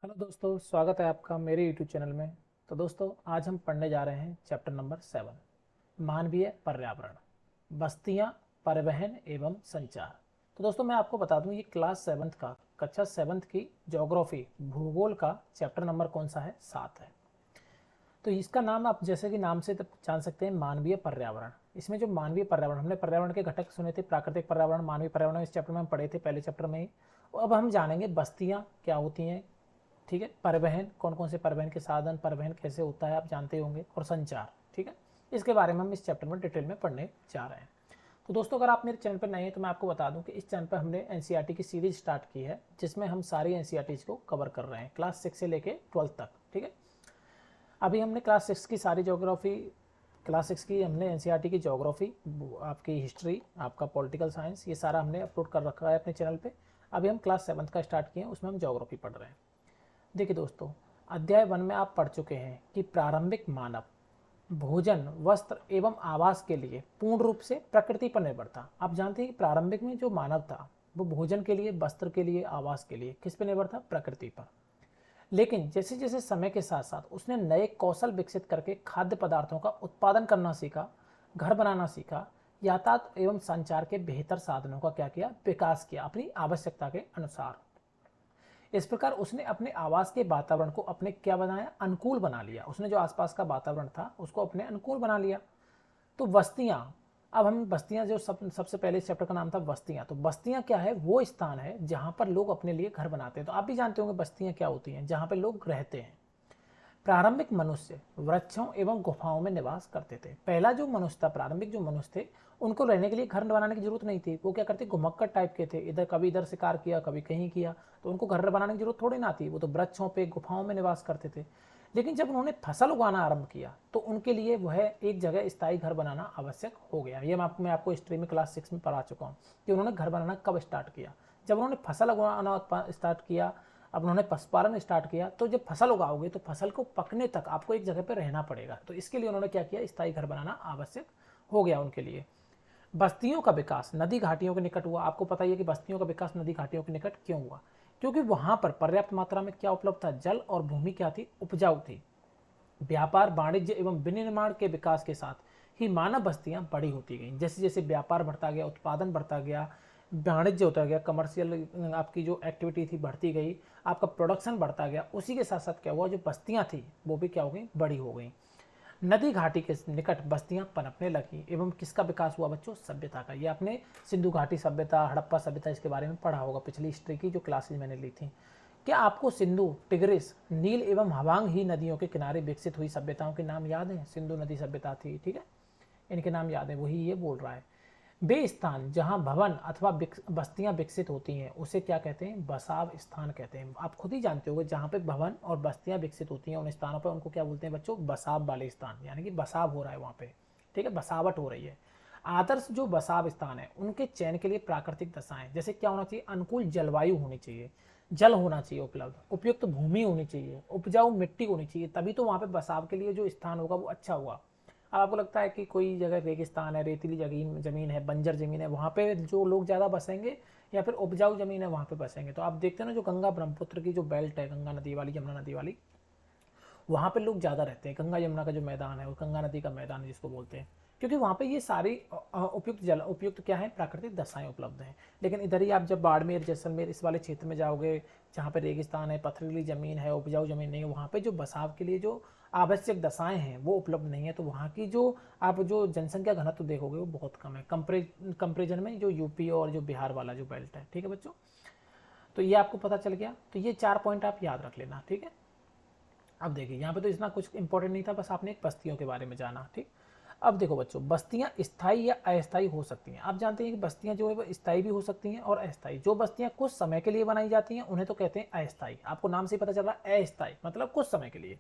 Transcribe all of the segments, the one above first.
Hello दोस्तों, स्वागत है आपका मेरे यूट्यूब चैनल में। तो दोस्तों, आज हम पढ़ने जा रहे हैं चैप्टर नंबर 7, मानवीय पर्यावरण, बस्तियां, परिवहन एवं संचार। तो दोस्तों, मैं आपको बता दूं, ये क्लास 7th का कक्षा 7th की ज्योग्राफी भूगोल का चैप्टर नंबर कौन सा है? 7 है। तो इसका नाम आप जैसे कि नाम से तब जान सकते हैं, मानवीय पर्यावरण। इसमें जो मानवीय पर्यावरण, हमने पर्यावरण के घटक सुने थे, प्राकृतिक पर्यावरण, मानवीय पर्यावरण, इस चैप्टर में हम पढ़े थे, पहले चैप्टर में ही। अब हम जानेंगे बस्तियां क्या होती हैं, ठीक है, परिवहन, कौन कौन से परिवहन के साधन, परिवहन कैसे होता है आप जानते होंगे, और संचार, ठीक है। इसके बारे में हम इस चैप्टर में डिटेल में पढ़ने जा रहे हैं। तो दोस्तों, अगर आप मेरे चैनल पर नए हैं तो मैं आपको बता दूं कि इस चैनल पर हमने एनसीईआरटी की सीरीज स्टार्ट की है, जिसमें हम सारी एनसीईआरटी को कवर कर रहे हैं, क्लास 6 से लेके 12 तक, ठीक है। अभी हमने क्लास 6 की सारी ज्योग्राफी, क्लास 6 की हमने एनसीईआरटी की ज्योग्राफी, आपकी हिस्ट्री, आपका पॉलिटिकल साइंस, ये सारा हमने अपलोड कर रखा है अपने चैनल पे। अभी हम क्लास 7 का स्टार्ट किए हैं, उसमें हम ज्योग्राफी पढ़ रहे हैं। देखिए दोस्तों, अध्याय 1 में आप पढ़ चुके हैं कि प्रारंभिक मानव भोजन, वस्त्र एवं आवास के लिए पूर्ण रूप से प्रकृति पर निर्भर था। आप जानते हैं कि प्रारंभिक में जो मानव था वो भोजन के लिए, वस्त्र के लिए, आवास के लिए किस पर निर्भर था? प्रकृति पर। लेकिन जैसे जैसे समय के साथ साथ उसने नए कौशल विकसित करके खाद्य पदार्थों का उत्पादन करना सीखा, घर बनाना सीखा, यातायात एवं संचार के बेहतर साधनों का क्या किया? विकास किया अपनी आवश्यकता के अनुसार। इस प्रकार उसने अपने आवास के वातावरण को अपने क्या बनाया? अनुकूल बना लिया। उसने जो आसपास का वातावरण था उसको अपने अनुकूल बना लिया। तो बस्तियां, अब हम बस्तियां, जो सबसे पहले इस चैप्टर का नाम था बस्तियां, तो बस्तियां क्या है? वो स्थान है जहां पर लोग अपने लिए घर बनाते हैं। तो आप भी जानते होंगे बस्तियां क्या होती हैं, जहां पर लोग रहते हैं। प्रारंभिक मनुष्य वृक्षों एवं गुफाओं में निवास करते थे। पहला जो मनुष्य था, प्रारंभिक जो मनुष्य थे, उनको रहने के लिए घर बनाने की जरूरत नहीं थी। वो क्या करते? घुमक्कड़ टाइप के थे, इधर कभी इधर शिकार किया, कभी कहीं किया, तो उनको घर बनाने की जरूरत थोड़ी ना थी। वो तो वृक्षों पे, गुफाओं में निवास करते थे। लेकिन जब उन्होंने फसल उगाना आरंभ किया तो उनके लिए वह एक जगह स्थायी घर बनाना आवश्यक हो गया। ये मैं आपको हिस्ट्री में क्लास 6 में पढ़ा चुका हूँ कि उन्होंने घर बनाना कब स्टार्ट किया। जब उन्होंने फसल उगाना स्टार्ट किया, अब उन्होंने पशुपालन स्टार्ट किया। तो जब फसल उगाओगे तो फसल को पकने तक आपको एक जगह पर रहना पड़ेगा। तो इसके लिए उन्होंने क्या किया? स्थायी घर बनाना आवश्यक हो गया उनके लिए। बस्तियों का विकास नदी घाटियों के निकट हुआ। आपको पता ही है कि बस्तियों का विकास नदी घाटियों के निकट क्यों हुआ? क्योंकि वहां पर पर्याप्त मात्रा में क्या उपलब्ध था? जल, और भूमि क्या थी? उपजाऊ थी। व्यापार, वाणिज्य एवं विनिर्माण के विकास के साथ ही मानव बस्तियां बड़ी होती गईं। जैसे जैसे व्यापार बढ़ता गया, उत्पादन बढ़ता गया, वाणिज्य होता गया, कमर्शियल आपकी जो एक्टिविटी थी बढ़ती गई, आपका प्रोडक्शन बढ़ता गया, उसी के साथ साथ क्या हुआ? जो बस्तियां थी वो भी क्या हो गई? बड़ी हो गई। नदी घाटी के निकट बस्तियां पनपने लगी एवं किसका विकास हुआ बच्चों? सभ्यता का। ये आपने सिंधु घाटी सभ्यता, हड़प्पा सभ्यता, इसके बारे में पढ़ा होगा पिछली हिस्ट्री की जो क्लासेज मैंने ली थी। क्या आपको सिंधु, टिग्रिस, नील एवं हवांग ही नदियों के किनारे विकसित हुई सभ्यताओं के नाम याद हैं? सिंधु नदी सभ्यता थी, ठीक है, इनके नाम याद है, वही ये बोल रहा है। वे स्थान जहां भवन अथवा बस्तियां विकसित होती हैं उसे क्या कहते हैं? बसाव स्थान कहते हैं। आप खुद ही जानते होंगे, जहां पे भवन और बस्तियां विकसित होती हैं उन स्थानों पर उनको क्या बोलते हैं बच्चों? बसाव वाले स्थान, यानी कि बसाव हो रहा है वहां पे, ठीक है, बसावट हो रही है। आदर्श जो बसाव स्थान है उनके चयन के लिए प्राकृतिक दशाएं, जैसे क्या होना चाहिए? अनुकूल जलवायु होनी चाहिए, जल होना चाहिए उपलब्ध, उपयुक्त भूमि होनी चाहिए, उपजाऊ मिट्टी होनी चाहिए, तभी तो वहां पे बसाव के लिए जो स्थान होगा वो अच्छा हुआ। अब आपको लगता है कि कोई जगह रेगिस्तान है, रेतीली जमीन है, बंजर जमीन है, वहाँ पे जो लोग ज़्यादा बसेंगे, या फिर उपजाऊ जमीन है वहाँ पे बसेंगे? तो आप देखते हैं ना, जो गंगा ब्रह्मपुत्र की जो बेल्ट है, गंगा नदी वाली, यमुना नदी वाली, वहाँ पे लोग ज़्यादा रहते हैं। गंगा यमुना का जो मैदान है, वो गंगा नदी का मैदान है जिसको बोलते हैं, क्योंकि वहाँ पे ये सारी उपयुक्त क्या है? प्राकृतिक दशाएं उपलब्ध हैं। लेकिन इधर ही आप जब बाड़मेर, जैसलमेर, इस वाले क्षेत्र में जाओगे, जहाँ पे रेगिस्तान है, पथरीली ज़मीन है, उपजाऊ ज़मीन नहीं है, वहाँ पे जो बसाव के लिए जो आवश्यक दशाएं हैं वो उपलब्ध नहीं है। तो वहाँ की जो आप जो जनसंख्या घनत्व देखोगे वो बहुत कम है कंपेरिजन में जो यूपी और जो बिहार वाला जो बेल्ट है, ठीक है बच्चों। तो ये आपको पता चल गया। तो ये 4 पॉइंट आप याद रख लेना, ठीक है। अब देखिए, यहाँ पे तो इतना कुछ इंपॉर्टेंट नहीं था, बस आपने एक बस्तियों के बारे में जाना, ठीक। अब देखो बच्चों, बस्तियां स्थायी या अस्थायी हो सकती हैं। आप जानते हैं कि बस्तियां जो है वो स्थायी भी हो सकती हैं और अस्थायी। जो बस्तियां कुछ समय के लिए बनाई जाती हैं उन्हें तो कहते हैं अस्थायी। आपको नाम से ही पता चल रहा है, अस्थायी मतलब कुछ समय के लिए।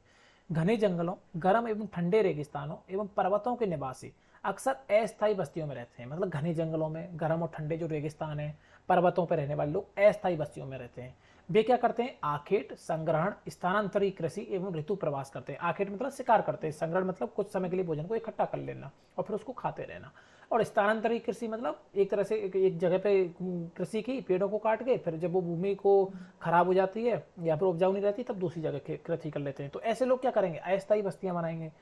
घने जंगलों, गर्म एवं ठंडे रेगिस्तानों एवं पर्वतों के निवासी अक्सर अस्थायी बस्तियों में रहते हैं। मतलब घने जंगलों में, गर्म और ठंडे जो रेगिस्तान है, पर्वतों पर रहने वाले लोग अस्थायी बस्तियों में रहते हैं। वे क्या करते हैं? आखेट, संग्रहण, स्थानांतरी कृषि एवं ऋतु प्रवास करते हैं। आखेट मतलब शिकार करते हैं, संग्रहण मतलब कुछ समय के लिए भोजन को इकट्ठा कर लेना और फिर उसको खाते रहना। और स्थानांतरित कृषि मतलब एक तरह से एक जगह पे कृषि की, पेड़ों को काट के, फिर जब वो भूमि को खराब हो जाती है या फिर उपजाऊ नहीं रहती तब दूसरी जगह कृषि कर लेते हैं। तो ऐसे लोग क्या करेंगे, अस्थायी बस्तियां बनाएंगे।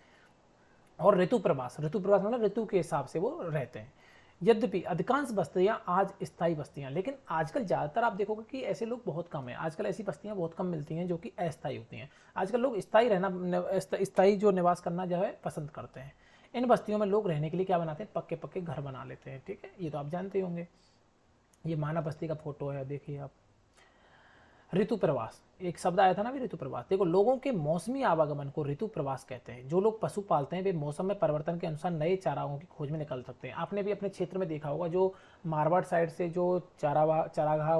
और ऋतु प्रवास, ऋतु प्रवास मतलब ऋतु के हिसाब से वो रहते हैं। यद्यपि अधिकांश बस्तियां आज स्थायी बस्तियां, लेकिन आजकल ज़्यादातर आप देखोगे कि ऐसे लोग बहुत कम हैं। आजकल ऐसी बस्तियां बहुत कम मिलती हैं जो कि अस्थायी होती हैं। आजकल लोग स्थायी रहना, स्थायी जो निवास करना जो है पसंद करते हैं। इन बस्तियों में लोग रहने के लिए क्या बनाते हैं, पक्के पक्के घर बना लेते हैं। ठीक है, ये तो आप जानते होंगे। ये माना बस्ती का फोटो है, देखिए आप। ऋतु प्रवास, एक शब्द आया था ना भी, ऋतु प्रवास। देखो, लोगों के मौसमी आवागमन को ऋतु प्रवास कहते हैं। जो लोग पशु पालते हैं वे मौसम में परिवर्तन के अनुसार नए चारागाहों की खोज में निकल सकते हैं। आपने भी अपने क्षेत्र में देखा होगा, जो मारवाड़ साइड से जो चारागाह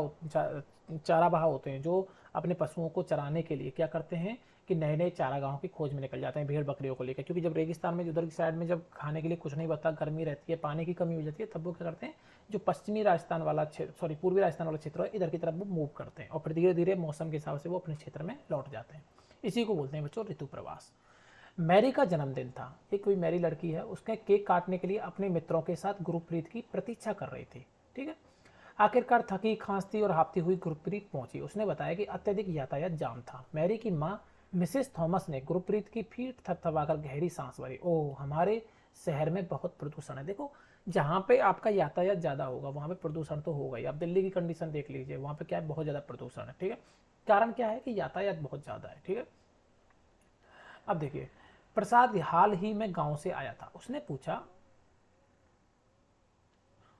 होते हैं, जो अपने पशुओं को चराने के लिए क्या करते हैं कि नए नए चारागाहों की खोज में निकल जाते हैं, भेड़ बकरियों को लेकर। क्योंकि जब रेगिस्तान में, उधर की साइड में जब खाने के लिए कुछ नहीं बचता, गर्मी रहती है, पानी की कमी हो जाती है, तब वो क्या करते हैं, जो पश्चिमी राजस्थान वाला क्षेत्र, पूर्वी राजस्थान वाला क्षेत्र है, इधर की तरफ वो मूव करते हैं और फिर धीरे धीरे मौसम के हिसाब से वो अपने क्षेत्र में लौट जाते हैं। इसी को बोलते हैं बच्चों ऋतु प्रवास। मैरी का जन्मदिन था। एक कोई मैरी लड़की है, उसके केक काटने के लिए अपने मित्रों के साथ गुरप्रीत की प्रतीक्षा कर रही थी। ठीक है, आखिरकार थकी, खांसती और हांफती हुई गुरप्रीत पहुंची। उसने बताया कि अत्यधिक यातायात जाम था। मैरी की माँ मिसेस थॉमस ने गुरप्रीत की पीठ थपथपाकर गहरी सांस भरी। ओह, हमारे शहर में बहुत प्रदूषण है। देखो, जहाँ पे आपका यातायात ज़्यादा होगा वहाँ पे प्रदूषण तो होगा ही। आप दिल्ली की कंडीशन देख लीजिए, वहाँ पे क्या है, बहुत ज़्यादा प्रदूषण है। ठीक है, कारण क्या है कि यातायात बहुत ज़्यादा है। ठीक है, अब देखिए, प्रसाद हाल ही में गांव से आया था।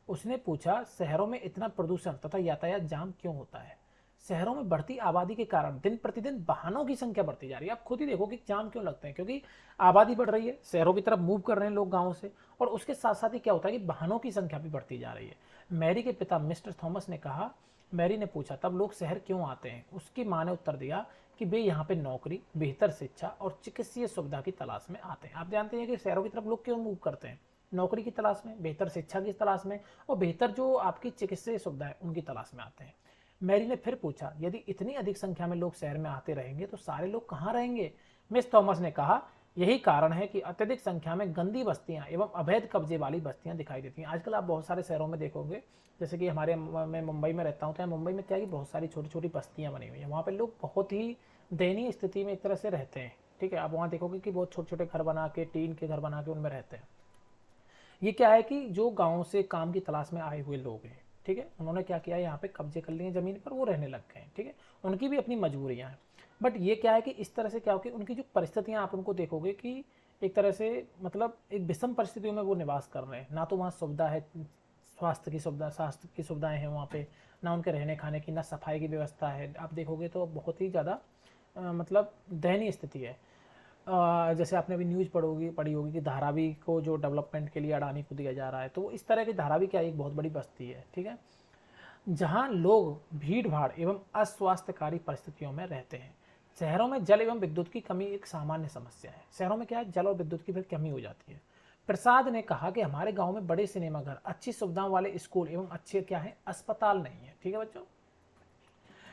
उसने पूछा शहरों में इतना प्रदूषण तथा यातायात जाम क्यों होता है। शहरों में बढ़ती आबादी के कारण दिन प्रतिदिन वाहनों की संख्या बढ़ती जा रही है। आप खुद ही देखो कि जाम क्यों लगते हैं, क्योंकि आबादी बढ़ रही है, शहरों की तरफ मूव कर रहे हैं लोग गाँव से, और उसके साथ साथ ही क्या होता है कि वाहनों की संख्या भी बढ़ती जा रही है। मैरी के पिता मिस्टर थॉमस ने कहा, मैरी ने पूछा तब लोग शहर क्यों आते हैं। उसकी माँ ने उत्तर दिया कि वे यहाँ पे नौकरी, बेहतर शिक्षा और चिकित्सीय सुविधा की तलाश में आते हैं। आप जानते हैं कि शहरों की तरफ लोग क्यों मूव करते हैं, नौकरी की तलाश में, बेहतर शिक्षा की तलाश में, और बेहतर जो आपकी चिकित्सीय सुविधा है उनकी तलाश में आते हैं। मैरी ने फिर पूछा, यदि इतनी अधिक संख्या में लोग शहर में आते रहेंगे तो सारे लोग कहाँ रहेंगे। मिस थॉमस ने कहा, यही कारण है कि अत्यधिक संख्या में गंदी बस्तियां एवं अवैध कब्जे वाली बस्तियां दिखाई देती हैं। आजकल आप बहुत सारे शहरों में देखोगे, जैसे कि मैं मुंबई में रहता हूँ, तो मुंबई में क्या है कि बहुत सारी छोटी छोटी बस्तियां बनी हुई हैं। वहाँ पे लोग बहुत ही दयनीय स्थिति में एक तरह से रहते हैं। ठीक है, आप वहाँ देखोगे कि बहुत छोटे छोटे घर बना के, टीन के घर बना के उनमें रहते हैं। ये क्या है कि जो गाँव से काम की तलाश में आए हुए लोग हैं, ठीक है, उन्होंने क्या किया, यहाँ पे कब्जे कर लिए ज़मीन पर, वो रहने लग गए हैं। ठीक है, उनकी भी अपनी मजबूरियाँ हैं। बट ये क्या है कि इस तरह से क्या हो कि उनकी जो परिस्थितियाँ, आप उनको देखोगे कि एक तरह से मतलब एक विषम परिस्थितियों में वो निवास कर रहे हैं। ना तो वहाँ सुविधा है, स्वास्थ्य की सुविधाएँ हैं वहाँ पे, ना उनके रहने खाने की, ना सफाई की व्यवस्था है। आप देखोगे तो बहुत ही ज़्यादा मतलब दयनीय स्थिति है। जैसे आपने अभी न्यूज़ पढ़ी होगी कि धारावी को जो डेवलपमेंट के लिए अडानी को दिया जा रहा है, तो इस तरह की धारावी क्या एक बहुत बड़ी बस्ती है। ठीक है, जहां लोग भीड़ भाड़ एवं अस्वास्थ्यकारी परिस्थितियों में रहते हैं। शहरों में जल एवं विद्युत की कमी एक सामान्य समस्या है। शहरों में क्या है, जल और विद्युत की फिर कमी हो जाती है। प्रसाद ने कहा कि हमारे गांव में बड़े सिनेमाघर, अच्छी सुविधाओं वाले स्कूल एवं अच्छे क्या है, अस्पताल नहीं है। ठीक है बच्चों,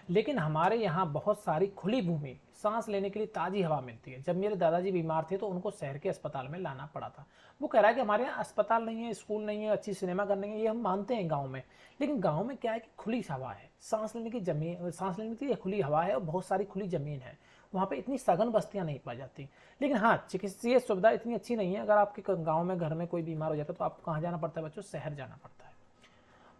लेकिन हमारे यहाँ बहुत सारी खुली भूमि, सांस लेने के लिए ताज़ी हवा मिलती है। जब मेरे दादाजी बीमार थे तो उनको शहर के अस्पताल में लाना पड़ा था। वो कह रहा है कि हमारे यहाँ अस्पताल नहीं है, स्कूल नहीं है, अच्छी सिनेमाघर नहीं है, ये हम मानते हैं गाँव में, लेकिन गाँव में क्या है कि खुली हवा है, सांस लेने के लिए खुली हवा है और बहुत सारी खुली ज़मीन है। वहाँ पे इतनी सघन बस्तियाँ नहीं पाई जाती। लेकिन हाँ, चिकित्सीय सुविधा इतनी अच्छी नहीं है। अगर आपके गाँव में घर में कोई बीमार हो जाता है तो आपको कहाँ जाना पड़ता है बच्चों, शहर जाना पड़ता है।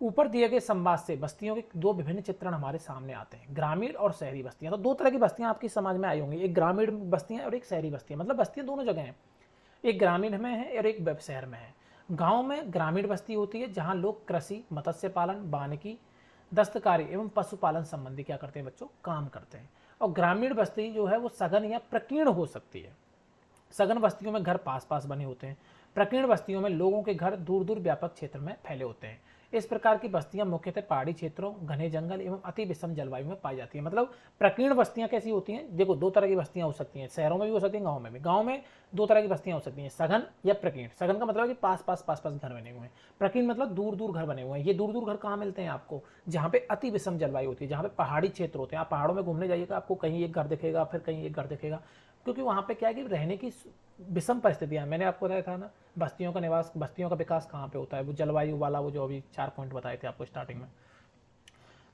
ऊपर दिए गए संवाद से बस्तियों के दो विभिन्न चित्रण हमारे सामने आते हैं, ग्रामीण और शहरी बस्तियां। तो दो तरह की बस्तियां आपकी समाज में आई होंगी, एक ग्रामीण बस्तियां और एक शहरी बस्तियां। मतलब बस्तियां दोनों जगह हैं, एक ग्रामीण में है और एक शहर में है। गांव में ग्रामीण बस्ती होती है जहां लोग कृषि, मत्स्य पालन, वानिकी, दस्तकारी एवं पशुपालन संबंधी क्या करते हैं बच्चों, काम करते हैं। और ग्रामीण बस्ती जो है वो सघन या प्रकीर्ण हो सकती है। सघन बस्तियों में घर पास पास बने होते हैं, प्रकीर्ण बस्तियों में लोगों के घर दूर दूर व्यापक क्षेत्र में फैले होते हैं। इस प्रकार की बस्तियां मुख्यतः पहाड़ी क्षेत्रों, घने जंगल एवं अति विषम जलवायु में पाई जाती है। मतलब प्रकीर्ण बस्तियां कैसी होती हैं, देखो दो तरह की बस्तियां हो सकती हैं, शहरों में भी हो सकती हैं, गाँव में भी। गाँव में दो तरह की बस्तियां हो सकती हैं, सघन या प्रकीर्ण। सघन का मतलब कि पास पास घर बने हुए हैं, प्रकीर्ण मतलब दूर दूर घर बने हुए हैं। ये दूर दूर घर कहाँ मिलते हैं आपको, जहाँ पे अति विषम जलवायु होती है, जहाँ पे पहाड़ी क्षेत्र होते हैं। आप पहाड़ों में घूमने जाइएगा, आपको कहीं एक घर दिखेगा, फिर कहीं एक घर दिखेगा। क्योंकि वहाँ पे क्या है कि रहने की विषम परिस्थितियाँ, मैंने आपको बताया था ना बस्तियों का निवास, बस्तियों का विकास कहाँ पे होता है, वो जलवायु वाला, वो जो अभी 4 पॉइंट बताए थे आपको स्टार्टिंग में।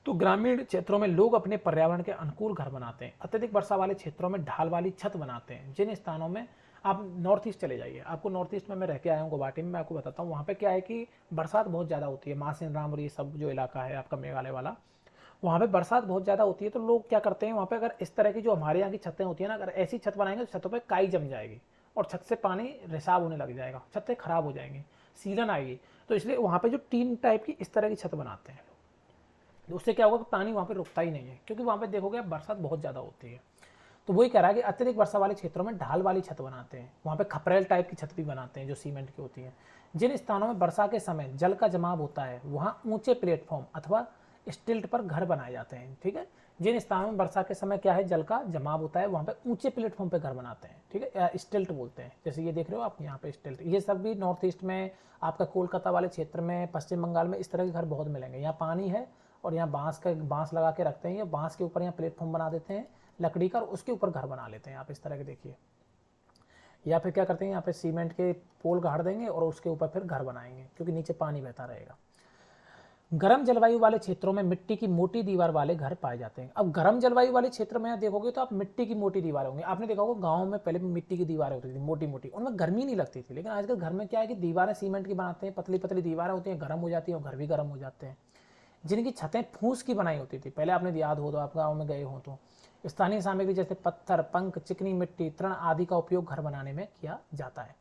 तो ग्रामीण क्षेत्रों में लोग अपने पर्यावरण के अनुकूल घर बनाते हैं। अत्यधिक वर्षा वाले क्षेत्रों में ढाल वाली छत बनाते हैं। जिन स्थानों में आप नॉर्थ ईस्ट चले जाइए, आपको नॉर्थ ईस्ट में मैं रह के आया हूँ गुवाहाटी में, मैं आपको बताता हूँ वहाँ पे क्या है कि बरसात बहुत ज़्यादा होती है। मासिन राम और ये सब जो इलाका है आपका मेघालय वाला, वहाँ पे बरसात बहुत ज़्यादा होती है। तो लोग क्या करते हैं वहाँ पे, अगर इस तरह की जो हमारे यहाँ की छतें होती है ना, अगर ऐसी छत बनाएंगे तो छतों पर काई जम जाएगी और छत से पानी रिसाव होने लग जाएगा, छतें खराब हो जाएंगी, सीलन आएगी। तो इसलिए वहाँ पे जो टीन टाइप की इस तरह की छत बनाते हैं। तो उससे क्या होगा कि पानी वहाँ पे रुकता ही नहीं है, क्योंकि वहाँ पे देखोगे बरसात बहुत ज़्यादा होती है। तो वही कह रहा है कि अत्यधिक वर्षा वाले क्षेत्रों में ढाल वाली छत बनाते हैं। वहाँ पे खपरेल टाइप की छत भी बनाते हैं जो सीमेंट की होती है। जिन स्थानों में वर्षा के समय जल का जमाव होता है वहाँ ऊंचे प्लेटफॉर्म अथवा स्टिल्ट पर घर बनाए जाते हैं। ठीक है, जिन स्थानों में वर्षा के समय क्या है जल का जमाव होता है वहाँ पे ऊंचे प्लेटफॉर्म पे घर बनाते हैं। ठीक है, या स्टिल्ट बोलते हैं, जैसे ये देख रहे हो आप यहाँ पे स्टिल्ट। ये सब भी नॉर्थ ईस्ट में, आपका कोलकाता वाले क्षेत्र में, पश्चिम बंगाल में इस तरह के घर बहुत मिलेंगे। यहाँ पानी है और यहाँ बांस लगा के रखते हैं, या बांस के ऊपर यहाँ प्लेटफॉर्म बना देते हैं लकड़ी का और उसके ऊपर घर बना लेते हैं आप इस तरह के, देखिए। या फिर क्या करते हैं यहाँ पे सीमेंट के पोल गाड़ देंगे और उसके ऊपर फिर घर बनाएंगे, क्योंकि नीचे पानी बहता रहेगा। गर्म जलवायु वाले क्षेत्रों में मिट्टी की मोटी दीवार वाले घर पाए जाते हैं। अब गर्म जलवायु वाले क्षेत्र में देखोगे तो आप मिट्टी की मोटी दीवार होंगे। आपने देखा होगा गाँव में पहले मिट्टी की दीवारें होती थी मोटी मोटी, उनमें गर्मी नहीं लगती थी। लेकिन आजकल घर में क्या है कि दीवारें सीमेंट की बनाते हैं, पतली पतली दीवारें होती हैं, गर्म हो जाती हैं और घर भी गर्म हो जाते हैं। जिनकी छतें फूस की बनाई होती थी, पहले आपने याद हो तो, आप गाँव में गए हो तो, स्थानीय सामग्री जैसे पत्थर, पंख, चिकनी मिट्टी, तृण आदि का उपयोग घर बनाने में किया जाता है।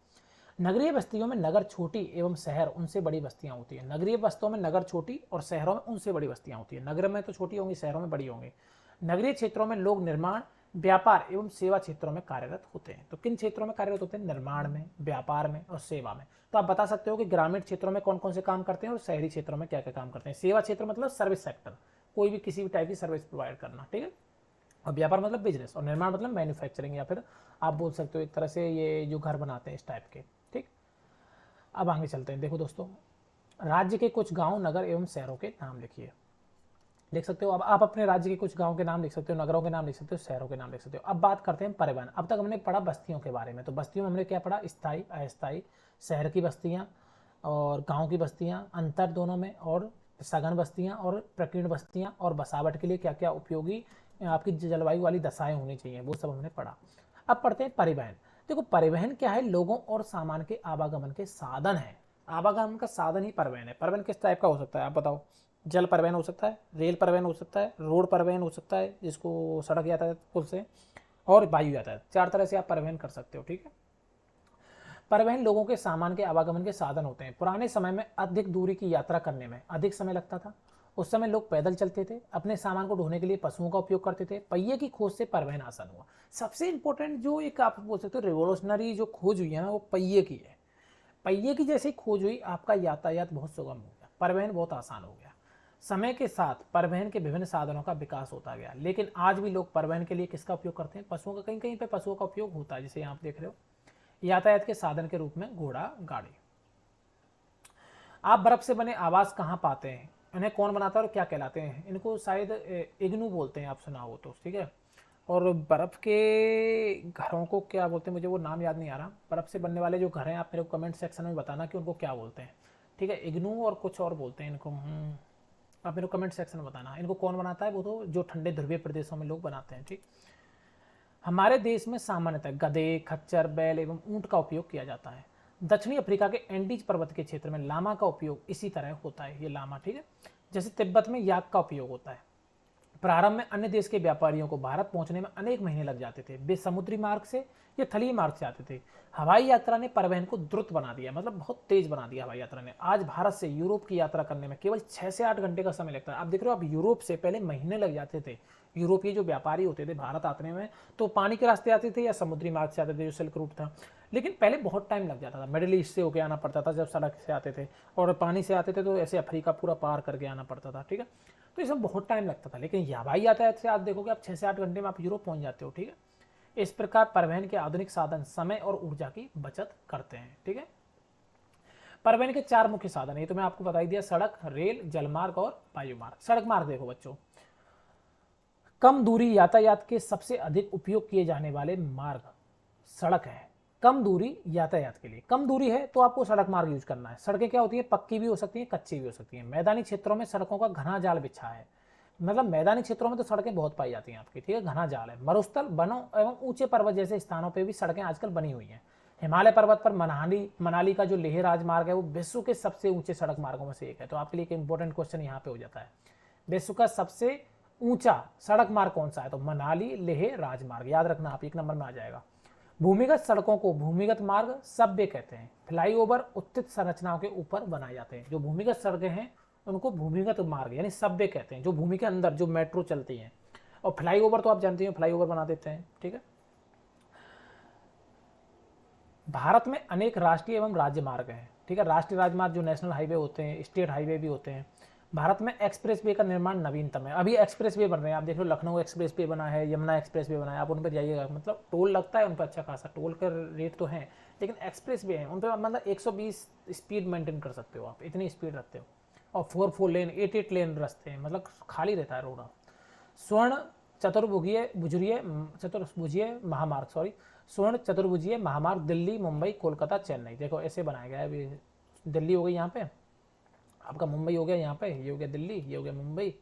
नगरीय बस्तियों में नगर छोटी एवं शहर उनसे बड़ी बस्तियां होती हैं। नगरीय बस्तियों में नगर छोटी और शहरों में उनसे बड़ी बस्तियां होती हैं। नगर में तो छोटी होंगी, शहरों में बड़ी होंगी। नगरीय क्षेत्रों में लोग निर्माण, व्यापार एवं सेवा क्षेत्रों में कार्यरत होते हैं। तो किन क्षेत्रों में कार्यरत होते हैं? निर्माण में, व्यापार में और सेवा में। तो आप बता सकते हो कि ग्रामीण क्षेत्रों में कौन कौन से काम करते हैं और शहरी क्षेत्रों में क्या क्या काम करते हैं। सेवा क्षेत्र मतलब सर्विस सेक्टर, कोई भी किसी भी टाइप की सर्विस प्रोवाइड करना। ठीक है, और व्यापार मतलब बिजनेस, और निर्माण मतलब मैन्युफैक्चरिंग, या फिर आप बोल सकते हो एक तरह से ये जो घर बनाते हैं इस टाइप के। ठीक, अब आगे चलते हैं। देखो दोस्तों, राज्य के कुछ गांव, नगर एवं शहरों के नाम लिखिए। लिख सकते हो, अब आप अपने राज्य के कुछ गांव के नाम लिख सकते हो, नगरों के नाम लिख सकते हो, शहरों के नाम लिख सकते हो। अब बात करते हैं परिवहन। अब तक हमने पढ़ा बस्तियों के बारे में, तो बस्तियों में हमने क्या पढ़ा? स्थायी, अस्थायी, शहर की बस्तियां और गांव की बस्तियां, अंतर दोनों में, और सघन बस्तियां और प्रकीर्ण बस्तियां, और बसावट के लिए क्या क्या उपयोगी आपकी जलवायु वाली दशाएं होनी चाहिए, वो सब हमने पढ़ा। अब पढ़ते हैं परिवहन। देखो परिवहन क्या है? लोगों और सामान के आवागमन के साधन है। आवागमन का साधन ही परिवहन है। परिवहन किस टाइप का हो सकता है आप बताओ? जल परिवहन हो सकता है, रेल परिवहन हो सकता है, रोड परिवहन हो सकता है जिसको सड़क यातायात पुल से, और वायु यातायात। 4 तरह से आप परिवहन कर सकते हो। ठीक है, परिवहन लोगों के सामान के आवागमन के साधन होते हैं। पुराने समय में अधिक दूरी की यात्रा करने में अधिक समय लगता था। उस समय लोग पैदल चलते थे, अपने सामान को ढोने के लिए पशुओं का उपयोग करते थे। पहिए की खोज से परिवहन आसान हुआ। सबसे इंपॉर्टेंट जो एक आप बोल सकते हो रिवोल्यूशनरी जो खोज हुई है ना, वो पहिए की है। पहिए की जैसे खोज हुई, आपका यातायात बहुत सुगम हो गया, परिवहन बहुत आसान हो गया। समय के साथ परिवहन के विभिन्न साधनों का विकास होता गया, लेकिन आज भी लोग परिवहन के लिए किसका उपयोग करते हैं? पशुओं का। कहीं कहीं पे पशुओं का उपयोग होता है, जैसे यहाँ आप देख रहे हो। यातायात के साधन के रूप में घोड़ा, गाड़ी। आप बर्फ से बने आवास कहाँ पाते हैं? इन्हें कौन बनाता है और क्या कहलाते हैं? इनको शायद इग्नू बोलते हैं, आप सुना हो तो। ठीक है, और बर्फ के घरों को क्या बोलते हैं, मुझे वो नाम याद नहीं आ रहा। बर्फ से बनने वाले जो घर हैं, आप मेरे को कमेंट सेक्शन में बताना कि उनको क्या बोलते हैं। ठीक है, इग्नू और कुछ और बोलते हैं इनको। आप मेरे को कमेंट सेक्शन में बताना इनको कौन बनाता है। वो तो जो ठंडे ध्रुवीय प्रदेशों में लोग बनाते हैं। ठीक, हमारे देश में सामान्यतः गधे, खच्चर, बैल एवं ऊंट का उपयोग किया जाता है। दक्षिणी अफ्रीका के एंडीज पर्वत के क्षेत्र में लामा का उपयोग इसी तरह होता है। ये लामा, ठीक है। जैसे तिब्बत में याक का उपयोग होता है। प्रारंभ में अन्य देश के व्यापारियों को भारत पहुंचने में अनेक महीने लग जाते थे। वे समुद्री मार्ग से या थलीय मार्ग से आते थे। हवाई यात्रा ने परिवहन को द्रुत बना दिया, मतलब बहुत तेज बना दिया हवाई यात्रा ने। आज भारत से यूरोप की यात्रा करने में केवल 6 से 8 घंटे का समय लगता है। आप देख रहे हो, अब यूरोप से पहले महीने लग जाते थे। यूरोपीय जो व्यापारी होते थे भारत आने में, तो पानी के रास्ते आते थे या समुद्री मार्ग से आते थे, जो सिल्क रूट था। लेकिन पहले बहुत टाइम लग जाता था, मिडिल ईस्ट से होकर आना पड़ता था जब सड़क से आते थे, और पानी से आते थे तो ऐसे अफ्रीका पूरा पार करके आना पड़ता था। ठीक है, तो इसमें बहुत टाइम लगता था। लेकिन हवाई यातायात से आप देखोगे, आप 6 से 8 घंटे में आप यूरोप पहुंच जाते हो। ठीक है, इस प्रकार परिवहन के आधुनिक साधन समय और ऊर्जा की बचत करते हैं। ठीक है, परिवहन के 4 मुख्य साधन, ये तो मैं आपको बता ही दिया, सड़क, रेल, जलमार्ग और वायुमार्ग। सड़क मार्ग देखो बच्चों, कम दूरी यातायात के सबसे अधिक उपयोग किए जाने वाले मार्ग सड़क है, कम दूरी यातायात के लिए, कम दूरी है तो आपको सड़क मार्ग यूज करना है। सड़कें क्या होती है, पक्की भी हो सकती हैं, कच्ची भी हो सकती हैं। मैदानी क्षेत्रों में सड़कों का घना जाल बिछा है, मतलब मैदानी क्षेत्रों में तो सड़कें बहुत पाई जाती हैं आपकी, ठीक है, घना जाल है। मरुस्थल, वनों एवं ऊंचे पर्वत जैसे स्थानों पर भी सड़कें आजकल बनी हुई हैं। हिमालय पर्वत पर मनाली का जो लेह राजमार्ग है वो विश्व के सबसे ऊंचे सड़क मार्गों में से एक है। तो आपके लिए एक इंपॉर्टेंट क्वेश्चन यहाँ पे हो जाता है, विश्व का सबसे ऊंचा सड़क मार्ग कौन सा है, तो मनाली लेह राजमार्ग, याद रखना आप, 1 नंबर में आ जाएगा। भूमिगत सड़कों को भूमिगत मार्ग सभ्य कहते हैं। फ्लाईओवर उत्थित संरचनाओं के ऊपर बनाए जाते हैं। जो भूमिगत सड़कें हैं उनको भूमिगत मार्ग यानी सभ्य कहते हैं, जो भूमि के अंदर जो मेट्रो चलती हैं। और फ्लाईओवर तो आप जानते हैं, फ्लाईओवर बना देते हैं, ठीक है। भारत में अनेक राष्ट्रीय एवं राज्य मार्ग हैं, ठीक है। राष्ट्रीय राजमार्ग जो नेशनल हाईवे होते हैं, स्टेट हाईवे भी होते हैं। भारत में एक्सप्रेस वे का निर्माण नवीनतम है, अभी एक्सप्रेस वे बन रहे हैं। आप देख लो, लखनऊ एक्सप्रेस वे बना है, यमुना एक्सप्रेस वे बना है, आप उन पर जाइएगा, मतलब टोल लगता है उन पर, अच्छा खासा टोल का रेट तो है, लेकिन एक्सप्रेस वे हैं उन पर, मतलब 120 स्पीड मेंटेन कर सकते हो आप, इतनी स्पीड रखते हो। और 4 लेन 8 लेन रास्ते हैं, मतलब खाली रहता है रोड। स्वर्ण चतुर्भुजीय महामार्ग, स्वर्ण चतुर्भुजीय महामार्ग दिल्ली, मुंबई, कोलकाता, चेन्नई, देखो ऐसे बनाया गया है। अभी दिल्ली हो गई यहाँ पे आपका, मुंबई हो गया यहाँ पे, ये हो गया दिल्ली, ये हो गया मुंबई,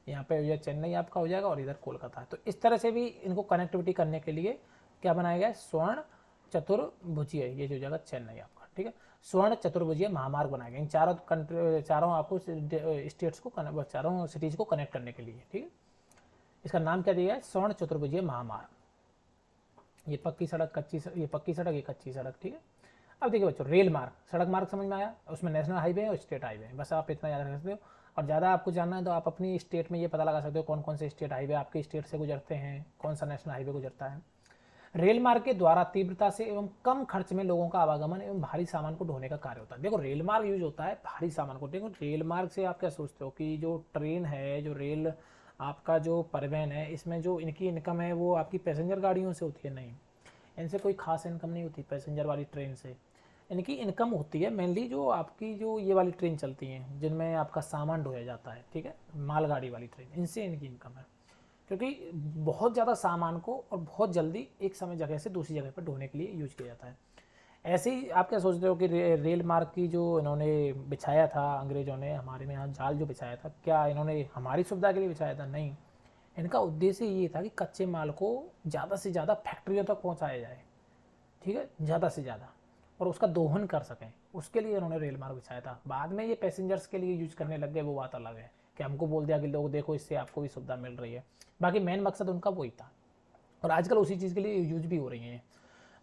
यहाँ पे हो गया चेन्नई आपका हो जाएगा, और इधर कोलकाता है। तो इस तरह से भी इनको कनेक्टिविटी करने के लिए क्या बनाया गया है, स्वर्ण चतुर्भुजीय, ये जो जगह चेन्नई आपका, ठीक है, स्वर्ण चतुर्भुजीय महामार्ग बनाया गया इन चारों आपको स्टेट्स को, चारों सिटीज को कनेक्ट करने के लिए, ठीक है। इसका नाम क्या दिया है, स्वर्ण चतुर्भुजीय महामार्ग। ये पक्की सड़क, कच्ची सड़क, ये पक्की सड़क, ये कच्ची सड़क, ठीक है। अब देखिए बच्चों, रेल मार्ग, सड़क मार्ग समझ में आया, उसमें नेशनल हाईवे और स्टेट हाईवे, बस आप इतना याद रख सकते हो। और ज़्यादा आपको जानना है तो आप अपनी स्टेट में ये पता लगा सकते हो कौन कौन से स्टेट हाईवे आपके स्टेट से गुजरते हैं, कौन सा नेशनल हाईवे गुजरता है। रेल मार्ग के द्वारा तीव्रता से एवं कम खर्च में लोगों का आवागमन एवं भारी सामान को ढोने का कार्य होता है। देखो रेल मार्ग यूज होता है भारी सामान को, देखो रेल मार्ग से आप क्या सोचते हो कि जो ट्रेन है, जो रेल आपका जो परिवहन है, इसमें जो इनकी इनकम है वो आपकी पैसेंजर गाड़ियों से होती है, नहीं, इनसे कोई खास इनकम नहीं होती पैसेंजर वाली ट्रेन से। इनकी इनकम होती है मेनली जो आपकी जो ये वाली ट्रेन चलती हैं जिनमें आपका सामान ढोया जाता है, ठीक है, मालगाड़ी वाली ट्रेन, इनसे इनकी इनकम है, क्योंकि बहुत ज़्यादा सामान को और बहुत जल्दी एक समय जगह से दूसरी जगह पर ढोने के लिए यूज किया जाता है। ऐसे ही आप क्या सोचते हो कि रेल मार्ग की जो इन्होंने बिछाया था अंग्रेजों ने हमारे में यहाँ जाल जो बिछाया था, क्या इन्होंने हमारी सुविधा के लिए बिछाया था, नहीं, इनका उद्देश्य ये था कि कच्चे माल को ज़्यादा से ज़्यादा फैक्ट्रियों तक पहुँचाया जाए, ठीक है, ज़्यादा से ज़्यादा, और उसका दोहन कर सकें, उसके लिए इन्होंने रेल मार्ग बिछाया था। बाद में ये पैसेंजर्स के लिए यूज करने लग गए, वो बात अलग है कि हमको बोल दिया कि लोग देखो इससे आपको भी सुविधा मिल रही है, बाकी मेन मकसद उनका वही था, और आजकल उसी चीज़ के लिए यूज भी हो रही हैं।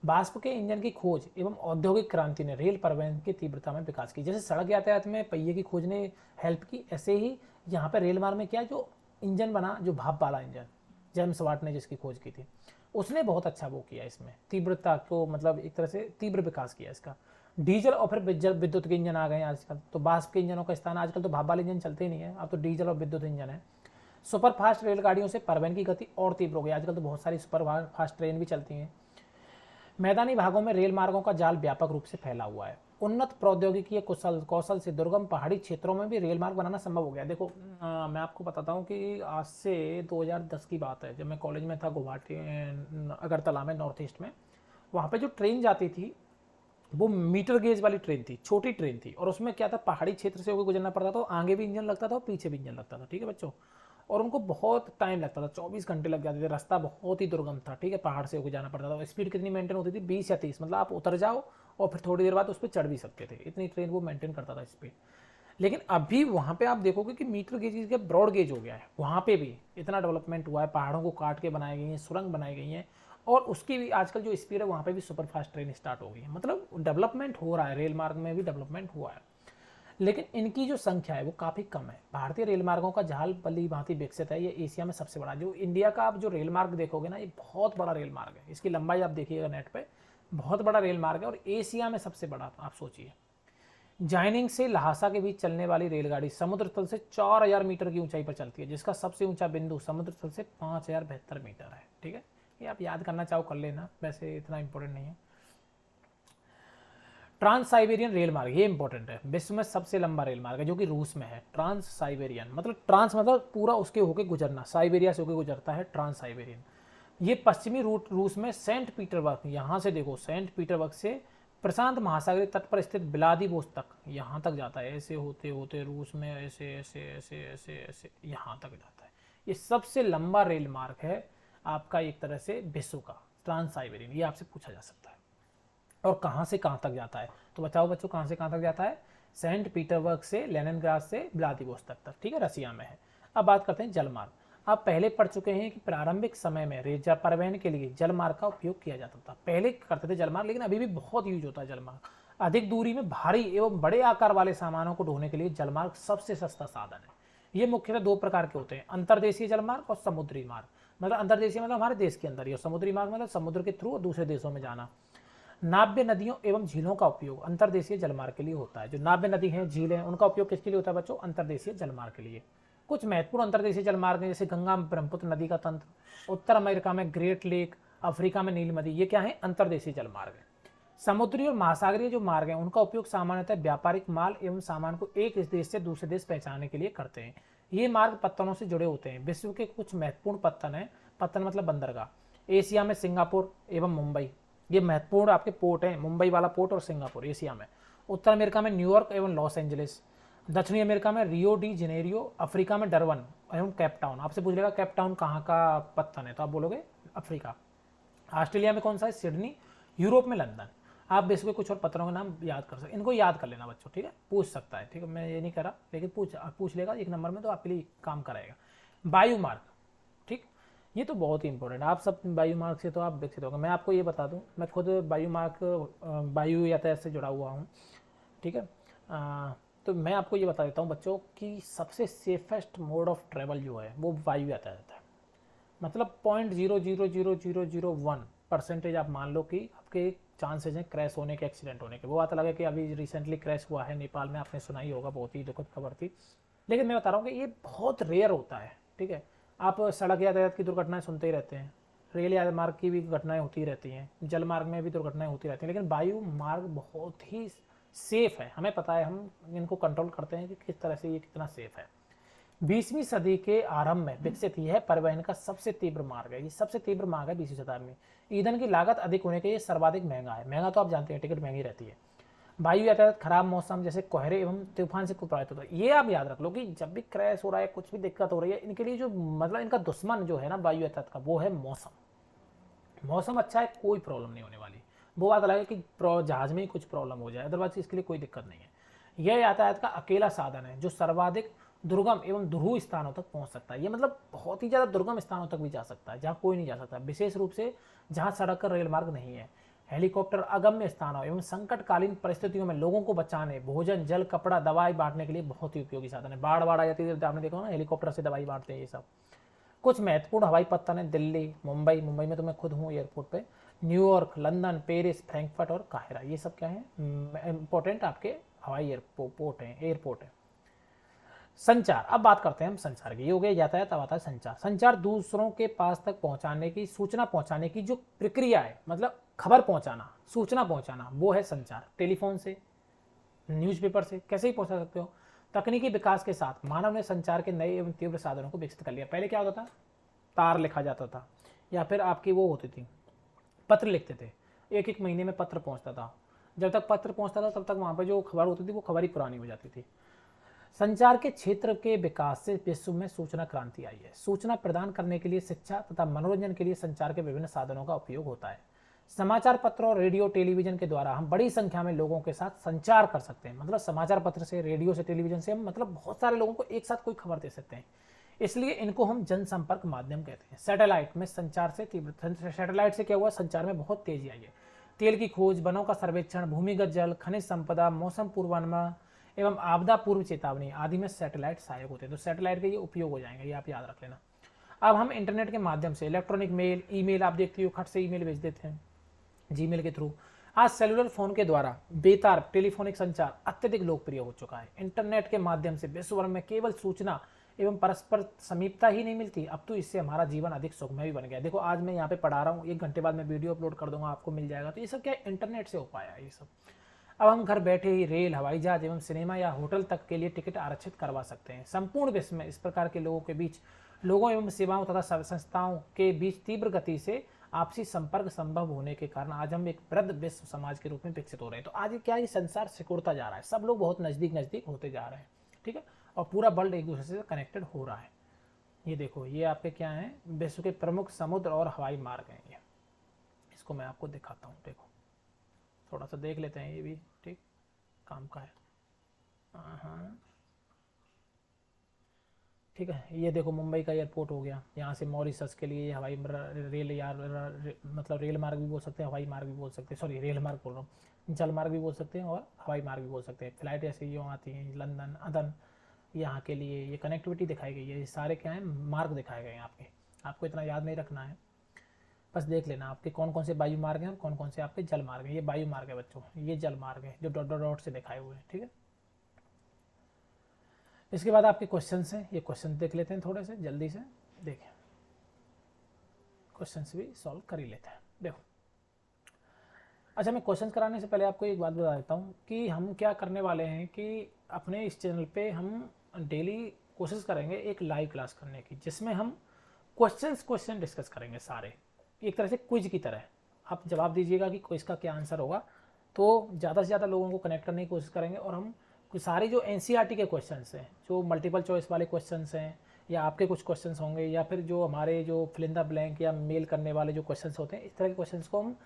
वाष्प के इंजन की खोज एवं औद्योगिक क्रांति ने रेल परिवहन की तीव्रता में विकास की। जैसे सड़क यातायात में पहिए की खोज ने हेल्प की, ऐसे ही यहाँ पर रेल मार्ग में क्या जो इंजन बना, जो भाप वाला इंजन, जेम्स वाट ने जिसकी खोज की थी, उसने बहुत अच्छा वो किया, इसमें तीव्रता को, मतलब एक तरह से तीव्र विकास किया इसका। डीजल और फिर विद्युत के इंजन आ गए हैं आजकल, तो वाष्प के इंजनों का स्थान, आजकल तो भाप वाले इंजन चलते ही नहीं है, अब तो डीजल और विद्युत इंजन है। सुपर फास्ट रेलगाड़ियों से परिवहन की गति और तीव्र हो गई, आजकल तो बहुत सारी सुपर फास्ट ट्रेन भी चलती हैं। मैदानी भागों में रेल मार्गों का जाल व्यापक रूप से फैला हुआ है। उन्नत प्रौद्योगिकी कौशल से दुर्गम पहाड़ी क्षेत्रों में भी रेल मार्ग बनाना संभव हो गया। देखो मैं आपको बताता हूँ कि आज से 2010 की बात है, जब मैं कॉलेज में था गुवाहाटी अगरतला में, नॉर्थ ईस्ट में, वहाँ पे जो ट्रेन जाती थी वो मीटर गेज वाली ट्रेन थी, छोटी ट्रेन थी, और उसमें क्या था, पहाड़ी क्षेत्र से होकर गुजरना पड़ता था, आगे भी इंजन लगता था और पीछे भी इंजन लगता था, ठीक है बच्चों, और उनको बहुत टाइम लगता था, 24 घंटे लग जाते थे, रास्ता बहुत ही दुर्गम था, ठीक है, पहाड़ से होकर जाना पड़ता था। स्पीड कितनी मेंटेन होती थी, 20 या 30, मतलब आप उतर जाओ और फिर थोड़ी देर बाद उस पर चढ़ भी सकते थे, इतनी ट्रेन वो मेंटेन करता था स्पीड। लेकिन अभी वहाँ पे आप देखोगे कि मीटर गेज के ब्रॉड गेज हो गया है, वहाँ पे भी इतना डेवलपमेंट हुआ है, पहाड़ों को काट के बनाई गई हैं, सुरंग बनाई गई हैं, और उसकी भी आजकल जो स्पीड है वहाँ पे भी सुपर फास्ट ट्रेन स्टार्ट हो गई है, मतलब डेवलपमेंट हो रहा है, रेल मार्ग में भी डेवलपमेंट हुआ है। लेकिन इनकी जो संख्या है वो काफ़ी कम है। भारतीय रेल मार्गों का जाल भली भांति विकसित है, ये एशिया में सबसे बड़ा, जो इंडिया का आप जो रेल मार्ग देखोगे ना, ये बहुत बड़ा रेल मार्ग है, इसकी लंबाई आप देखिएगा नेट पे, बहुत बड़ा रेल मार्ग है, और एशिया में सबसे बड़ा, आप सोचिए। जाइनिंग से लहासा के बीच चलने वाली रेलगाड़ी समुद्र तल से 4000 मीटर की ऊंचाई पर चलती है, जिसका सबसे ऊंचा बिंदु समुद्र तल से 5072 मीटर है, ठीक है, ये आप याद करना चाहो कर लेना, वैसे इतना इंपॉर्टेंट नहीं है। ट्रांस साइबेरियन रेल मार्ग, ये इंपॉर्टेंट है, विश्व में सबसे लंबा रेल मार्ग है, जो कि रूस में है। ट्रांस साइबेरियन मतलब ट्रांस मतलब पूरा उसके होके गुजरना, साइबेरिया से होके गुजरता है, ट्रांस साइबेरियन। ये पश्चिमी रूस में सेंट पीटरबर्ग, यहाँ से देखो सेंट पीटरबर्ग से प्रशांत महासागरीय तट पर स्थित व्लादिवोस्तोक तक, यहाँ तक जाता है, ऐसे होते होते रूस में ऐसे ऐसे ऐसे ऐसे ऐसे यहाँ तक जाता है। ये सबसे लंबा रेल मार्ग है आपका एक तरह से विश्व का, ट्रांस साइबेरियन, ये आपसे पूछा जा सकता है। और कहाँ से कहाँ तक जाता है, तो बताओ बच्चों कहाँ से कहाँ तक जाता है, सेंट पीटरबर्ग से लेनिनग्राड से व्लादिवोस्तोक तक, ठीक है, रसिया में है। अब बात करते हैं जलमार्ग। आप पहले पढ़ चुके हैं कि प्रारंभिक समय में रेल परिवहन के लिए जलमार्ग का उपयोग किया जाता था, पहले करते थे जलमार्ग, लेकिन अभी भी बहुत यूज होता है जलमार्ग। अधिक दूरी में भारी एवं बड़े आकार वाले सामानों को ढोने के लिए जलमार्ग सबसे सस्ता साधन है। ये मुख्यतः दो प्रकार के होते हैं, अंतर्देशीय जलमार्ग और समुद्री मार्ग। मतलब अंतर्देशीय मतलब हमारे देश के अंदर ही, और समुद्री मार्ग मतलब समुद्र के थ्रू दूसरे देशों में जाना। नाव्य नदियों एवं झीलों का उपयोग अंतर्देशीय जलमार्ग के लिए होता है। जो नाव्य नदी है, झील है, उनका उपयोग किसके लिए होता है बच्चों, अंतर्देशीय जलमार्ग के लिए। कुछ महत्वपूर्ण अंतर्देशीय जलमार्ग हैं, जैसे गंगा में ब्रह्मपुत्र नदी का तंत्र, उत्तर अमेरिका में ग्रेट लेक, अफ्रीका में नील नदी, ये क्या है, अंतर्देशीय जलमार्ग है। समुद्री और महासागरीय जो मार्ग हैं उनका उपयोग सामान्यतः व्यापारिक माल एवं सामान को एक देश से दूसरे देश पहुंचाने के लिए करते हैं। ये मार्ग पत्तनों से जुड़े होते हैं। विश्व के कुछ महत्वपूर्ण पत्तन है, पत्तन मतलब बंदरगाह, एशिया में सिंगापुर एवं मुंबई, ये महत्वपूर्ण आपके पोर्ट हैं, मुंबई वाला पोर्ट और सिंगापुर एशिया में। उत्तर अमेरिका में न्यूयॉर्क एवं लॉस एंजलिस, दक्षिणी अमेरिका में रियो डी जेनेरियो, अफ्रीका में डरबन एवं कैप टाउन। आपसे पूछ लेगा कैप टाउन कहाँ का पत्तन है, तो आप बोलोगे अफ्रीका। ऑस्ट्रेलिया में कौन सा है, सिडनी। यूरोप में लंदन। आप बेसिकली कुछ और पत्तनों के नाम याद कर सकते, इनको याद कर लेना बच्चों, ठीक है, पूछ सकता है, ठीक है, मैं ये नहीं करा, लेकिन पूछ लेगा एक नंबर में, तो आपके लिए काम कराएगा। वायु मार्ग, ठीक, ये तो बहुत ही इंपॉर्टेंट है, आप सब वायु मार्ग से तो आप विकसित होगा। मैं आपको ये बता दूं, मैं खुद वायु मार्ग वायु यातायात से जुड़ा हुआ हूँ, ठीक है। तो मैं आपको ये बता देता हूँ बच्चों कि सबसे सेफेस्ट मोड ऑफ ट्रेवल जो है वो वायु यातायात है। मतलब 0.00001% आप मान लो कि आपके चांसेज हैं क्रैश होने के, एक्सीडेंट होने के। वो बात अलग है कि अभी रिसेंटली क्रैश हुआ है नेपाल में, आपने सुना ही होगा, बहुत ही दुखद खबर थी, लेकिन मैं बता रहा हूँ कि ये बहुत रेयर होता है, ठीक है। आप सड़क यातायात की दुर्घटनाएं सुनते ही रहते हैं, रेल मार्ग की भी घटनाएं होती रहती हैं, जल मार्ग में भी दुर्घटनाएं होती रहती हैं, लेकिन वायु मार्ग बहुत ही सेफ है। हमें पता है, हम इनको कंट्रोल करते हैं कि किस तरह से ये कितना सेफ है। 20वीं सदी के आरंभ में विकसित यह परिवहन का सबसे तीव्र मार्ग है। ये सबसे तीव्र मार्ग है 20वीं शताब्दी में। ईंधन की लागत अधिक होने के ये सर्वाधिक महंगा है। महंगा तो आप जानते हैं, टिकट महंगी रहती है। वायु यातायात खराब मौसम जैसे कोहरे एवं तूफान से प्रभावित होता है। ये आप याद रख लो कि जब भी क्रैश हो रहा है, कुछ भी दिक्कत हो रही है, इनके लिए जो मतलब इनका दुश्मन जो है ना वायु यातायात का, वो है मौसम। मौसम अच्छा है, कोई प्रॉब्लम नहीं होने वाली। वो बात अलग है कि जहाज में ही कुछ प्रॉब्लम हो जाए, अदरवाइज इसके लिए कोई दिक्कत नहीं है। यह यातायात का अकेला साधन है जो सर्वाधिक दुर्गम एवं ध्रुव स्थानों तक पहुंच सकता है। ये मतलब बहुत ही ज़्यादा दुर्गम स्थानों तक भी जा सकता है, जहाँ कोई नहीं जा सकता, विशेष रूप से जहाँ सड़क और रेल मार्ग नहीं है। हेलीकॉप्टर अगम्य स्थानों एवं संकटकालीन परिस्थितियों में लोगों को बचाने, भोजन, जल, कपड़ा, दवाई बांटने के लिए बहुत ही उपयोगी साधन है। बाढ़ आ जाती है, आपने देखा ना, हेलीकॉप्टर से दवाई बांटते हैं ये सब। कुछ महत्वपूर्ण हवाई पत्तन है, दिल्ली, मुंबई में तो मैं खुद हूँ एयरपोर्ट पे, न्यूयॉर्क, लंदन, पेरिस, फ्रैंकफर्ट और काहिरा, ये सब क्या है, इंपॉर्टेंट आपके हवाई एयरपोर्ट है। संचार, अब बात करते हैं हम संचार की। ये हो गया यातायात, अब आता है संचार। संचार दूसरों के पास तक पहुंचाने की, सूचना पहुंचाने की जो प्रक्रिया है, मतलब खबर पहुंचाना, सूचना पहुंचाना, वो है संचार। टेलीफोन से, न्यूज़पेपर से, कैसे ही पहुंचा सकते हो। तकनीकी विकास के साथ मानव ने संचार के नए एवं तीव्र साधनों को विकसित कर लिया। पहले क्या होता था, तार लिखा जाता था, या फिर आपकी वो होती थी, पत्र लिखते थे, एक एक महीने में पत्र पहुंचता था। जब तक पत्र पहुंचता था तब तक वहां पर जो खबर होती थी वो खबर ही पुरानी हो जाती थी। संचार के क्षेत्र के विकास से विश्व में सूचना क्रांति आई है। सूचना प्रदान करने के लिए, शिक्षा तथा मनोरंजन के लिए संचार के विभिन्न साधनों का उपयोग होता है। समाचार पत्र और रेडियो टेलीविजन के द्वारा हम बड़ी संख्या में लोगों के साथ संचार कर सकते हैं। मतलब समाचार पत्र से, रेडियो से, टेलीविजन से हम मतलब बहुत सारे लोगों को एक साथ कोई खबर दे सकते हैं, इसलिए इनको हम जनसंपर्क माध्यम कहते हैं। सैटेलाइट में संचार से सैटेलाइट से क्या हुआ, संचार में बहुत तेजी आई है। तेल की खोज, वनों का सर्वेक्षण, भूमिगत जल, खनिज संपदा, मौसम पूर्वानुमान एवं आपदा पूर्व चेतावनी आदि में सैटेलाइट सहायक होते हैं। तो सैटेलाइट के ये उपयोग हो जाएंगे, ये आप याद रख लेना। अब हम इंटरनेट के माध्यम से इलेक्ट्रॉनिक मेल, ईमेल, आप देखते हो खट से ईमेल भेज देते हैं जीमेल के थ्रू। आज सेलुलर फोन के द्वारा बेतार टेलीफोनिक संचार अत्यधिक लोकप्रिय हो चुका है। इंटरनेट के माध्यम से विश्व भर में केवल सूचना एवं परस्पर समीपता ही नहीं मिलती, अब तो इससे हमारा जीवन अधिक सुगमय भी बन गया। देखो आज मैं यहाँ पे पढ़ा रहा हूँ, 1 घंटे बाद मैं वीडियो अपलोड कर दूंगा, आपको मिल जाएगा। तो ये सब क्या है, इंटरनेट से हो पाया ये सब। अब हम घर बैठे ही रेल, हवाई जहाज एवं सिनेमा या होटल तक के लिए टिकट आरक्षित करवा सकते हैं। संपूर्ण विश्व में इस प्रकार के लोगों के बीच लोगों एवं सेवाओं तथा संस्थाओं के बीच तीव्र गति से आपसी संपर्क संभव होने के कारण आज हम एक वृद्ध विश्व समाज के रूप में विकसित हो रहे हैं। तो आज क्या ये संसार सिकुड़ता जा रहा है, सब लोग बहुत नजदीक नजदीक होते जा रहे हैं, ठीक है, और पूरा वर्ल्ड एक दूसरे से कनेक्टेड हो रहा है। ये देखो, ये आपके क्या है, विश्व के प्रमुख समुद्र और हवाई मार्ग हैं। ये इसको मैं आपको दिखाता हूँ, देखो थोड़ा सा देख लेते हैं, ये भी ठीक काम का है। हाँ ठीक है, ये देखो मुंबई का एयरपोर्ट हो गया, यहाँ से मॉरिशस के लिए हवाई रेल या मतलब रेल मार्ग भी बोल सकते हैं, हवाई मार्ग भी बोल सकते हैं, सॉरी रेल मार्ग बोल रहा हूँ, जल मार्ग भी बोल सकते हैं और हवाई मार्ग भी बोल सकते हैं। फ्लाइट ऐसे यूँ आती हैं, लंदन, अदन, यहाँ के लिए ये कनेक्टिविटी दिखाई गई है। ये सारे क्या हैं, मार्ग दिखाए गए हैं आपके, आपको इतना याद नहीं रखना है, बस देख लेना आपके कौन कौन से वायु मार्ग हैं और कौन कौन से आपके जल मार्ग हैं। ये वायु मार्ग है बच्चों, ये जल मार्ग है जो डॉट डॉट डॉट से दिखाए हुए हैं, ठीक है। इसके बाद आपके क्वेश्चंस हैं, ये क्वेश्चन देख लेते हैं थोड़े से जल्दी से, देखें क्वेश्चंस भी सॉल्व कर ही लेते हैं। देखो अच्छा, मैं क्वेश्चन कराने से पहले आपको एक बात बता देता हूँ कि हम क्या करने वाले हैं कि अपने इस चैनल पे हम डेली कोशिश करेंगे एक लाइव क्लास करने की, जिसमें हम क्वेश्चन डिस्कस करेंगे सारे, एक तरह से क्विज की तरह। आप जवाब दीजिएगा कि क्विज का क्या आंसर होगा, तो ज़्यादा से ज़्यादा लोगों को कनेक्ट करने की कोशिश करेंगे। और हम सारे जो एनसीईआरटी के क्वेश्चंस हैं, जो मल्टीपल चॉइस वाले क्वेश्चंस हैं, या आपके कुछ क्वेश्चंस होंगे, या फिर जो हमारे जो फिल इन द ब्लैंक या मेल करने वाले जो क्वेश्चंस होते हैं, इस तरह के क्वेश्चंस को हम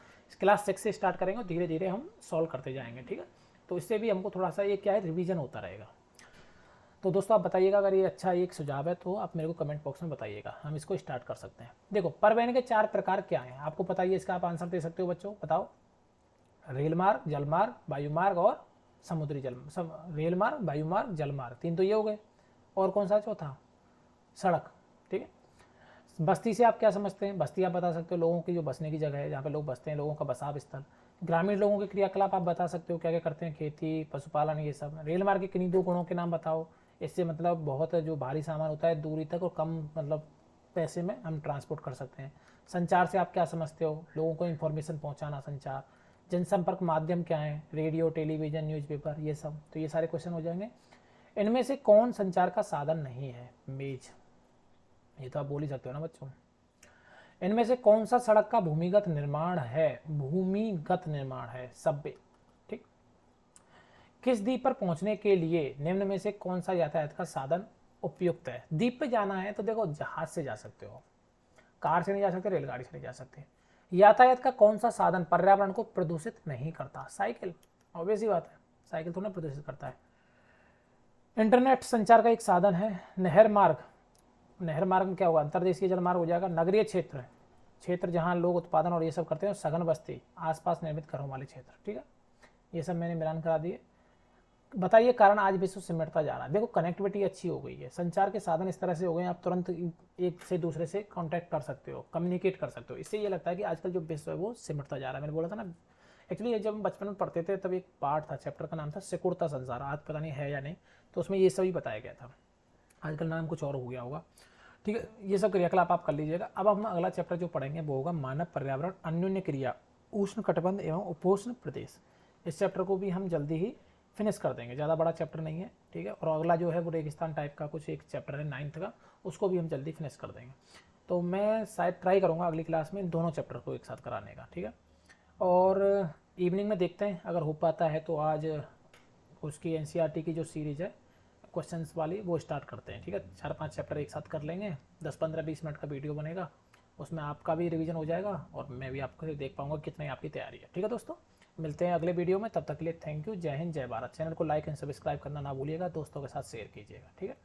क्लास 6 से स्टार्ट करेंगे और धीरे धीरे हम सॉल्व करते जाएंगे, ठीक है। तो इससे भी हमको थोड़ा सा ये क्या है, रिवीजन होता रहेगा। तो दोस्तों आप बताइएगा, अगर ये अच्छा एक सुझाव है तो आप मेरे को कमेंट बॉक्स में बताइएगा, हम इसको स्टार्ट कर सकते हैं। देखो परिवहन के 4 प्रकार क्या हैं, आपको पता ही है, इसका आप आंसर दे सकते हो बच्चों, बताओ। रेल मार्ग, जल मार्ग, वायु मार्ग और समुद्री जल, सब रेल मार्ग, वायु मार्ग, जल मार्ग, 3 तो ये हो गए। और कौन सा चौथा, सड़क, ठीक है। बस्ती से आप क्या समझते हैं, बस्ती आप बता सकते हो लोगों की जो बसने की जगह है, जहाँ पे लोग बसते हैं, लोगों का बसाव स्थल। ग्रामीण लोगों के क्रियाकलाप आप बता सकते हो, क्या क्या करते हैं, खेती, पशुपालन, ये सब। रेल मार्ग के किन्हीं 2 गुणों के नाम बताओ, इससे मतलब बहुत जो भारी सामान होता है दूरी तक और कम मतलब पैसे में हम ट्रांसपोर्ट कर सकते हैं। संचार से आप क्या समझते हो, लोगों को इन्फॉर्मेशन पहुँचाना, संचार। जनसंपर्क माध्यम क्या है, रेडियो, टेलीविजन, न्यूज़पेपर, ये सब। तो ये सारे क्वेश्चन हो जाएंगे। इनमें से कौन संचार का साधन नहीं है, मेज, ये तो आप बोल ही सकते हो ना बच्चों। इनमें से कौन सा सड़क का भूमिगत निर्माण है, भूमिगत निर्माण है, सबवे, ठीक। किस द्वीप पर पहुंचने के लिए निम्न में से कौन सा यातायात का साधन उपयुक्त है। द्वीप पे जाना है तो देखो जहाज से जा सकते हो, कार से नहीं जा सकते, रेलगाड़ी से नहीं जा सकते। यातायात का कौन सा साधन पर्यावरण को प्रदूषित नहीं करता, साइकिल, ऑब्वियस ही बात है, साइकिल थोड़ा प्रदूषित करता है। इंटरनेट संचार का एक साधन है। नहर मार्ग, नहर मार्ग में क्या होगा, अंतर्देशीय जल मार्ग हो जाएगा। नगरीय क्षेत्र, क्षेत्र जहां लोग उत्पादन और ये सब करते हैं, सघन बस्ती, आसपास निर्मित घरों वाले क्षेत्र, ठीक है। ये सब मैंने मिलान करा दिए। बताइए कारण आज विश्व सिमटता जा रहा है। देखो कनेक्टिविटी अच्छी हो गई है, संचार के साधन इस तरह से हो गए हैं, आप तुरंत एक से दूसरे से कांटेक्ट कर सकते हो, कम्युनिकेट कर सकते हो। इससे ये लगता है कि आजकल जो विश्व है वो सिमटता जा रहा है। मैंने बोला था ना, एक्चुअली जब हम बचपन में पढ़ते थे तब एक पार्ट था, चैप्टर का नाम था सिकुड़ता संसार, आज पता नहीं है या नहीं, तो उसमें ये सभी बताया गया था। आजकल नाम कुछ और हो गया होगा, ठीक है। ये सब क्रियाकलाप आप कर लीजिएगा। अब हम अगला चैप्टर जो पढ़ेंगे वो होगा मानव पर्यावरण अन्योन्य क्रिया, उष्ण कटिबंध एवं उपोष्ण प्रदेश। इस चैप्टर को भी हम जल्दी ही फिनिश कर देंगे, ज़्यादा बड़ा चैप्टर नहीं है, ठीक है। और अगला जो है वो रेगिस्तान टाइप का कुछ एक चैप्टर है 9th का, उसको भी हम जल्दी फिनिश कर देंगे। तो मैं शायद ट्राई करूँगा अगली क्लास में दोनों चैप्टर को एक साथ कराने का, ठीक है। और इवनिंग में देखते हैं अगर हो पाता है तो आज उसकी एनसीईआरटी की जो सीरीज़ है क्वेश्चंस वाली वो स्टार्ट करते हैं, ठीक है। 4-5 चैप्टर एक साथ कर लेंगे, 10-15-20 मिनट का वीडियो बनेगा, उसमें आपका भी रिवीजन हो जाएगा और मैं भी आपको देख पाऊंगा कितनी आपकी तैयारी है, ठीक है दोस्तों। मिलते हैं अगले वीडियो में, तब तक के लिए थैंक यू, जय हिंद, जय भारत। चैनल को लाइक एंड सब्सक्राइब करना ना भूलिएगा, दोस्तों के साथ शेयर कीजिएगा, ठीक है।